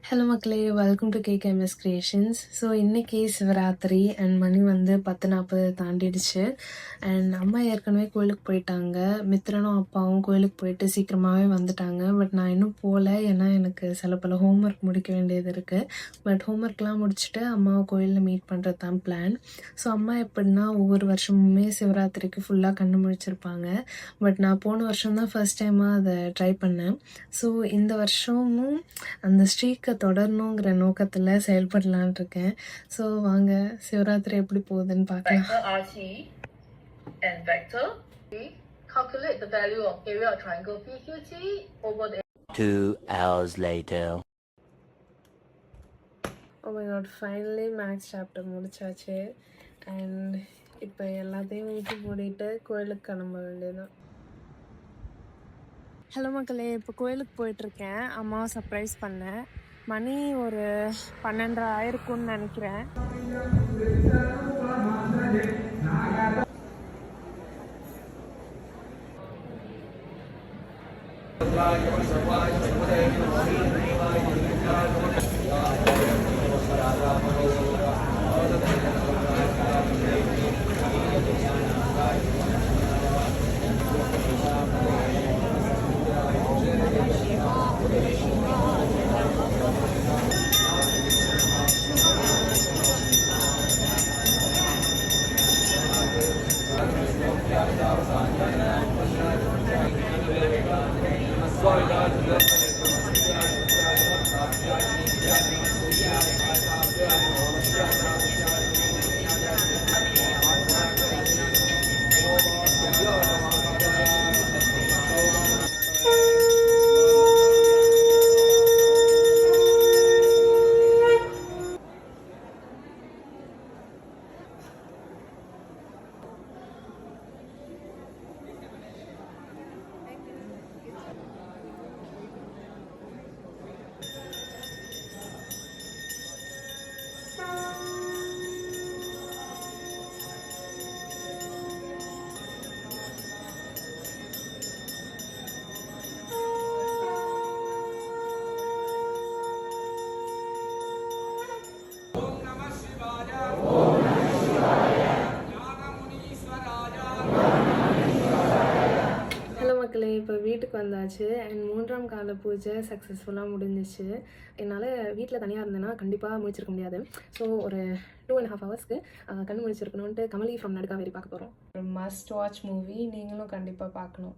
Hello மக்களே, welcome to கேகேஎம்எஸ் creations. So இன்றைக்கி Shivaratri and money வந்து 10:40 தாண்டிடுச்சு. அண்ட் அம்மா ஏற்கனவே கோயிலுக்கு போயிட்டாங்க. மித்ரனும் அப்பாவும் கோயிலுக்கு போயிட்டு சீக்கிரமாகவே வந்துட்டாங்க. பட் நான் இன்னும் போகல, ஏன்னா எனக்கு சில பல ஹோம்ஒர்க் முடிக்க வேண்டியது இருக்குது. பட் ஹோம்ஒர்க்லாம் முடிச்சுட்டு அம்மாவை கோயிலில் மீட் பண்ணுறது தான் பிளான். ஸோ அம்மா எப்படின்னா ஒவ்வொரு வருஷமுமே சிவராத்திரிக்கு ஃபுல்லாக கண்ணு முழிச்சிருப்பாங்க. பட் நான் போன வருஷம் தான் ஃபர்ஸ்ட் டைமாக அதை ட்ரை பண்ணேன். ஸோ இந்த வருஷமும் அந்த ஸ்ட்ரீக்கை தொடரணுங்கிற நோக்கத்தில் செயல்படலான் இருக்கேன். ஸோ வாங்க சிவராத்திரி எப்படி போகுதுன்னு பார்க்கலாம். Vector RT and vector B. Calculate the value of area of triangle PQT over the 2 hours later. Oh my god, finally maths chapter முடிச்சாச்சு. அண்ட் இப்போ எல்லாத்தையும் ஊற்றி போட்டிட்டு கோயிலுக்கு கிளம்ப வேண்டியதுதான். ஹலோ மக்களே, இப்போ கோயிலுக்கு போயிட்டுருக்கேன். அம்மாவை சர்ப்ரைஸ் பண்ணேன். மணி ஒரு 12:30 ஆயிருக்கும்னு நினைக்கிறேன். இப்போ வீட்டுக்கு வந்தாச்சு. அண்ட் 3ஆம் கால பூஜை சக்ஸஸ்ஃபுல்லாக முடிஞ்சிச்சு. என்னால் வீட்டில் தனியாக இருந்தேன்னா கண்டிப்பாக முடிச்சிருக்க முடியாது. ஸோ ஒரு 2.5 ஹவர்ஸ்க்கு கண்ணு முடிச்சிருக்கணுன்ட்டு கமலி ஃப்ரம் நடுக்காவேரி பார்க்க போகிறோம். ஒரு மஸ்ட் வாட்ச் மூவி, நீங்களும் கண்டிப்பாக பார்க்கணும்.